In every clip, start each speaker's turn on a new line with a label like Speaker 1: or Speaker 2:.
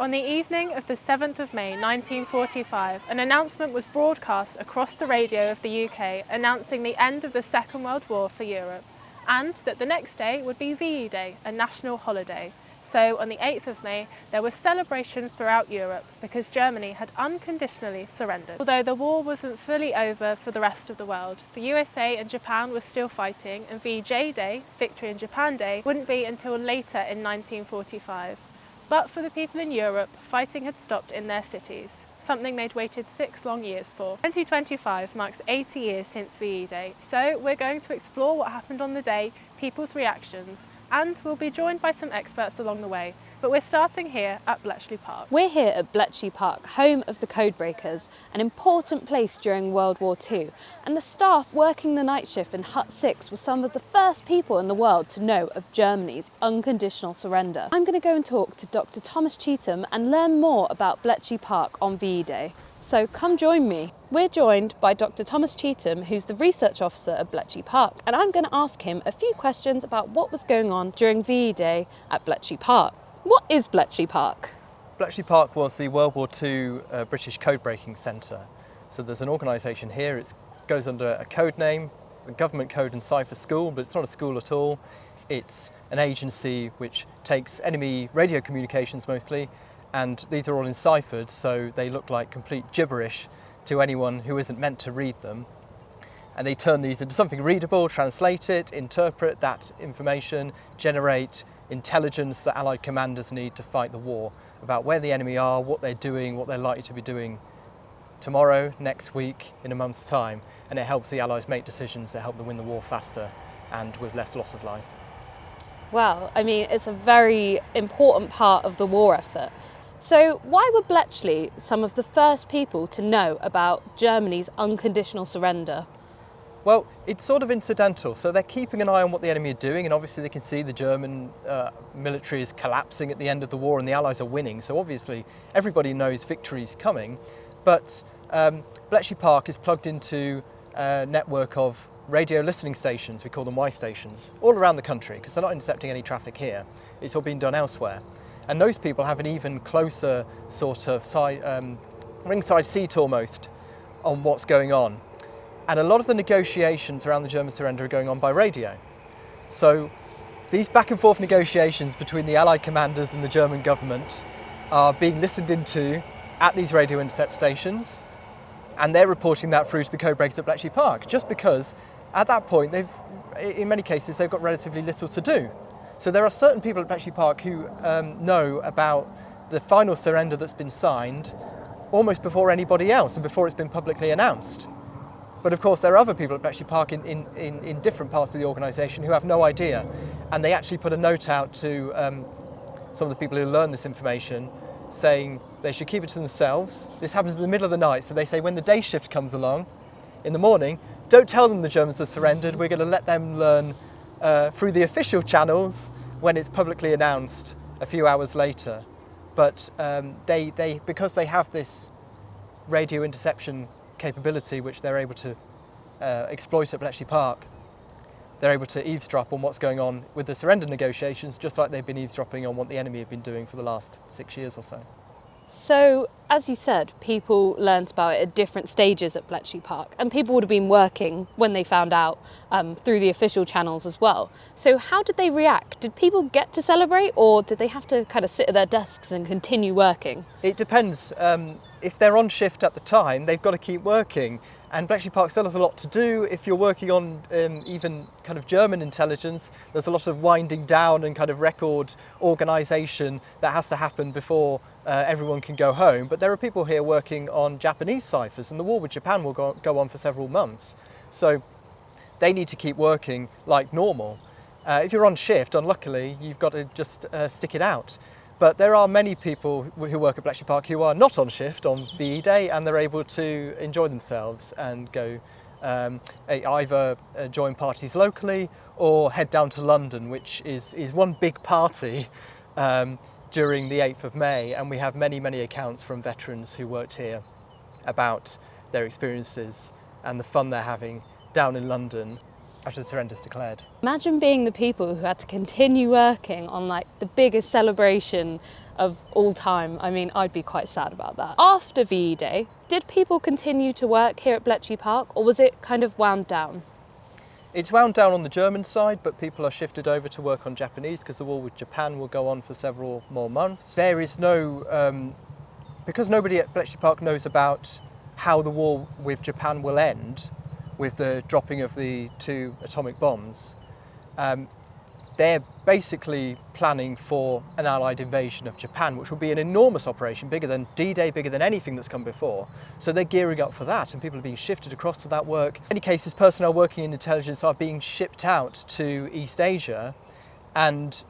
Speaker 1: On the evening of the 7th of May 1945, an announcement was broadcast across the radio of the UK announcing the end of the Second World War for Europe, and that the next day would be VE Day, a national holiday. So on the 8th of May, there were celebrations throughout Europe because Germany had unconditionally surrendered. Although the war wasn't fully over for the rest of the world, the USA and Japan were still fighting, and VJ Day, Victory in Japan Day, wouldn't be until later in 1945. But for the people in Europe, fighting had stopped in their cities, something they'd waited 6 long years for. 2025 marks 80 years since VE Day, so we're going to explore what happened on the day, people's reactions, and we'll be joined by some experts along the way. But we're starting here at Bletchley Park.
Speaker 2: We're here at Bletchley Park, home of the Codebreakers, an important place during World War II. And the staff working the night shift in Hut 6 were some of the first people in the world to know of Germany's unconditional surrender. I'm going to go and talk to Dr. Thomas Cheetham and learn more about Bletchley Park on VE Day. So come join me. We're joined by Dr. Thomas Cheetham, who's the research officer at Bletchley Park, and I'm going to ask him a few questions about what was going on during VE Day at Bletchley Park. What is Bletchley Park?
Speaker 3: Bletchley Park was the World War II British Codebreaking Centre. So there's an organisation here, it goes under a code name, a government code and cipher school, but it's not a school at all. It's an agency which takes enemy radio communications mostly, and these are all enciphered, so they look like complete gibberish to anyone who isn't meant to read them. And they turn these into something readable, translate it, interpret that information, generate intelligence that Allied commanders need to fight the war, about where the enemy are, what they're doing, what they're likely to be doing tomorrow, next week, in a month's time. And it helps the Allies make decisions that help them win the war faster and with less loss of life.
Speaker 2: Well, I mean, it's a very important part of the war effort. So why were Bletchley some of the first people to know about Germany's unconditional surrender?
Speaker 3: Well, it's sort of incidental. So they're keeping an eye on what the enemy are doing, and obviously they can see the German military is collapsing at the end of the war and the Allies are winning. So obviously everybody knows victory's coming. But Bletchley Park is plugged into a network of radio listening stations, we call them Y stations, all around the country, because they're not intercepting any traffic here. It's all being done elsewhere. And those people have an even closer sort of ringside seat almost on what's going on. And a lot of the negotiations around the German surrender are going on by radio. So these back and forth negotiations between the Allied commanders and the German government are being listened into at these radio intercept stations, and they're reporting that through to the codebreakers at Bletchley Park, just because at that point, in many cases, they've got relatively little to do. So there are certain people at Bletchley Park who know about the final surrender that's been signed almost before anybody else and before it's been publicly announced. But of course, there are other people at Bletchley Park in different parts of the organisation who have no idea. And they actually put a note out to some of the people who learn this information saying they should keep it to themselves. This happens in the middle of the night. So they say when the day shift comes along in the morning, don't tell them the Germans have surrendered. We're going to let them learn through the official channels when it's publicly announced a few hours later. But because they have this radio interception capability which they're able to exploit at Bletchley Park, they're able to eavesdrop on what's going on with the surrender negotiations, just like they've been eavesdropping on what the enemy have been doing for the last 6 years or so.
Speaker 2: So, as you said, people learnt about it at different stages at Bletchley Park, and people would have been working when they found out through the official channels as well. So how did they react? Did people get to celebrate, or did they have to kind of sit at their desks and continue working?
Speaker 3: It depends. If they're on shift at the time, they've got to keep working. And Bletchley Park still has a lot to do. If you're working on even kind of German intelligence, there's a lot of winding down and kind of record organisation that has to happen before everyone can go home. But there are people here working on Japanese ciphers, and the war with Japan will go on for several months. So they need to keep working like normal. If you're on shift, unluckily, you've got to just stick it out. But there are many people who work at Bletchley Park who are not on shift on VE Day, and they're able to enjoy themselves and go either join parties locally or head down to London, which is one big party during the 8th of May. And we have many accounts from veterans who worked here about their experiences and the fun they're having down in London after the surrender's declared.
Speaker 2: Imagine being the people who had to continue working on like the biggest celebration of all time. I mean, I'd be quite sad about that. After VE Day, did people continue to work here at Bletchley Park, or was it kind of wound down?
Speaker 3: It's wound down on the German side, but people are shifted over to work on Japanese because the war with Japan will go on for several more months. There is no, because nobody at Bletchley Park knows about how the war with Japan will end with the dropping of the 2 atomic bombs, they're basically planning for an Allied invasion of Japan, which will be an enormous operation, bigger than D-Day, bigger than anything that's come before. So they're gearing up for that, and people are being shifted across to that work. In many cases, personnel working in intelligence are being shipped out to East Asia, and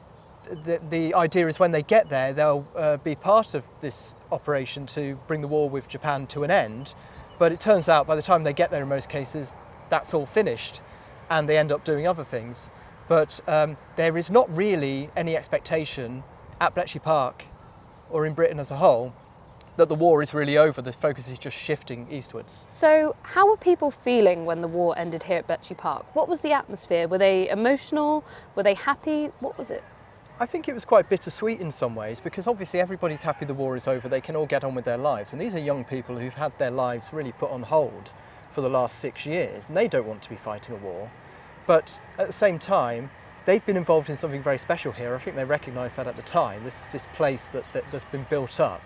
Speaker 3: the idea is when they get there, they'll be part of this operation to bring the war with Japan to an end. But it turns out by the time they get there, in most cases, that's all finished, and they end up doing other things. But there is not really any expectation at Bletchley Park or in Britain as a whole that the war is really over. The focus is just shifting eastwards.
Speaker 2: So how were people feeling when the war ended here at Bletchley Park? What was the atmosphere? Were they emotional? Were they happy? What was it?
Speaker 3: I think it was quite bittersweet in some ways, because obviously everybody's happy the war is over. They can all get on with their lives. And these are young people who've had their lives really put on hold for the last 6 years, and they don't want to be fighting a war. But at the same time, they've been involved in something very special here. I think they recognised that at the time, this place that's been built up.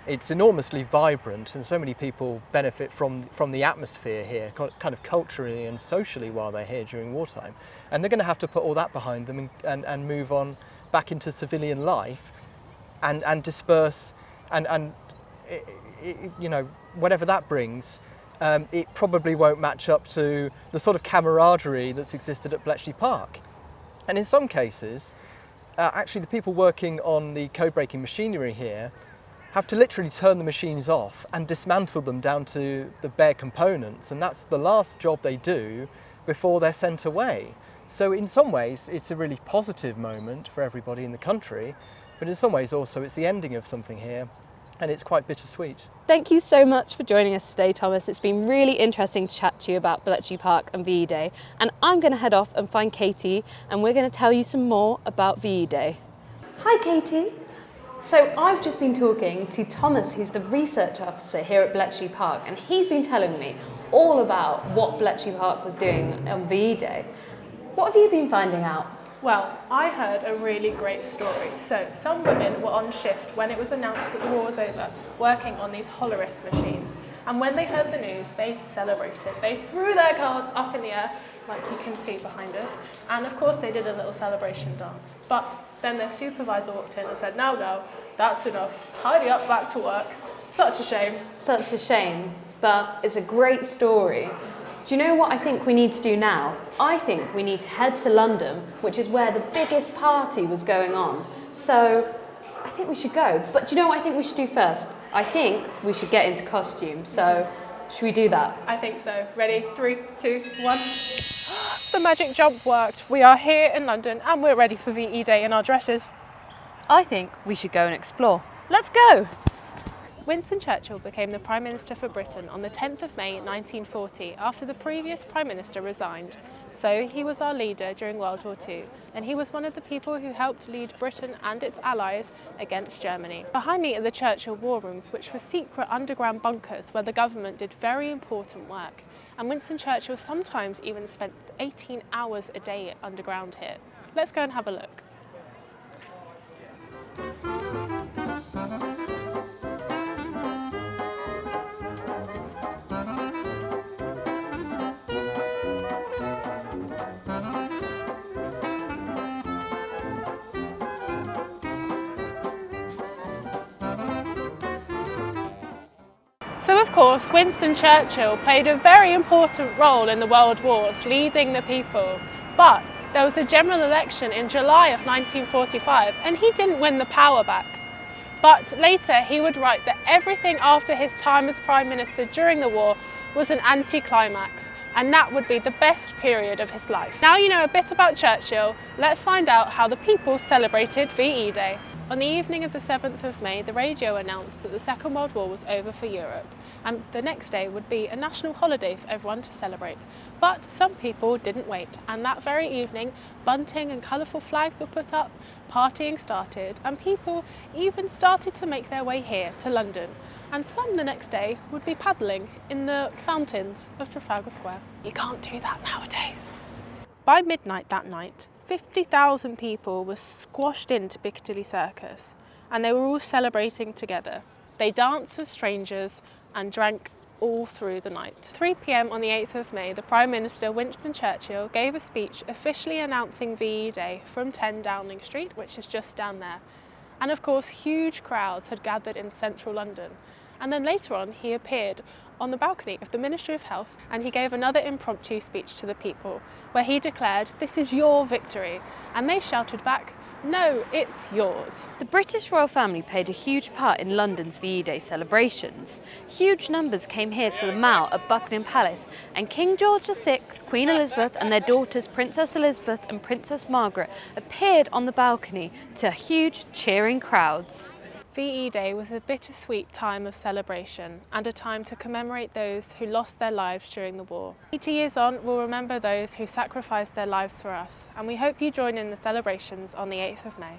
Speaker 3: It's enormously vibrant, and so many people benefit from the atmosphere here, kind of culturally and socially while they're here during wartime. And they're going to have to put all that behind them and move on back into civilian life and disperse and you know, whatever that brings. It probably won't match up to the sort of camaraderie that's existed at Bletchley Park. And in some cases, actually the people working on the code-breaking machinery here have to literally turn the machines off and dismantle them down to the bare components, and that's the last job they do before they're sent away. So in some ways it's a really positive moment for everybody in the country, but in some ways also it's the ending of something here, and it's quite bittersweet.
Speaker 2: Thank you so much for joining us today, Thomas. It's been really interesting to chat to you about Bletchley Park and VE Day, and I'm going to head off and find Katie, and we're going to tell you some more about VE Day. Hi Katie. So I've just been talking to Thomas, who's the research officer here at Bletchley Park, and he's been telling me all about what Bletchley Park was doing on VE Day. What have you been finding out?
Speaker 1: Well, I heard a really great story. So some women were on shift when it was announced that the war was over, working on these holorith machines. And when they heard the news, they celebrated. They threw their cards up in the air, like you can see behind us. And of course they did a little celebration dance. But then their supervisor walked in and said, no, that's enough. Tidy up, back to work. Such a shame.
Speaker 2: Such a shame, but it's a great story. Do you know what I think we need to do now? I think we need to head to London, which is where the biggest party was going on. So I think we should go. But do you know what I think we should do first? I think we should get into costume. So should we do that?
Speaker 1: I think so. Ready? 3, 2, 1. The magic jump worked. We are here in London and we're ready for VE Day in our dresses.
Speaker 2: I think we should go and explore. Let's go!
Speaker 1: Winston Churchill became the Prime Minister for Britain on the 10th of May 1940 after the previous Prime Minister resigned. So he was our leader during World War II, and he was one of the people who helped lead Britain and its allies against Germany. Behind me are the Churchill War Rooms, which were secret underground bunkers where the government did very important work. And Winston Churchill sometimes even spent 18 hours a day underground here. Let's go and have a look. So of course, Winston Churchill played a very important role in the World Wars, leading the people. But there was a general election in July of 1945 and he didn't win the power back. But later he would write that everything after his time as Prime Minister during the war was an anticlimax, and that would be the best period of his life. Now you know a bit about Churchill, let's find out how the people celebrated VE Day. On the evening of the 7th of May, the radio announced that the Second World War was over for Europe, and the next day would be a national holiday for everyone to celebrate. But some people didn't wait, and that very evening, bunting and colourful flags were put up, partying started, and people even started to make their way here to London. And some the next day would be paddling in the fountains of Trafalgar Square. You can't do that nowadays. By midnight that night, 50,000 people were squashed into Piccadilly Circus, and they were all celebrating together. They danced with strangers and drank all through the night. 3 p.m. on the 8th of May, the Prime Minister Winston Churchill gave a speech officially announcing VE Day from 10 Downing Street, which is just down there. And of course, huge crowds had gathered in central London. And then later on, he appeared on the balcony of the Ministry of Health, and he gave another impromptu speech to the people, where he declared, "This is your victory." And they shouted back, "No, it's yours."
Speaker 2: The British royal family played a huge part in London's VE Day celebrations. Huge numbers came here to the Mall at Buckingham Palace, and King George VI, Queen Elizabeth and their daughters Princess Elizabeth and Princess Margaret appeared on the balcony to huge cheering crowds.
Speaker 1: VE Day was a bittersweet time of celebration and a time to commemorate those who lost their lives during the war. 80 years on, we'll remember those who sacrificed their lives for us, and we hope you join in the celebrations on the 8th of May.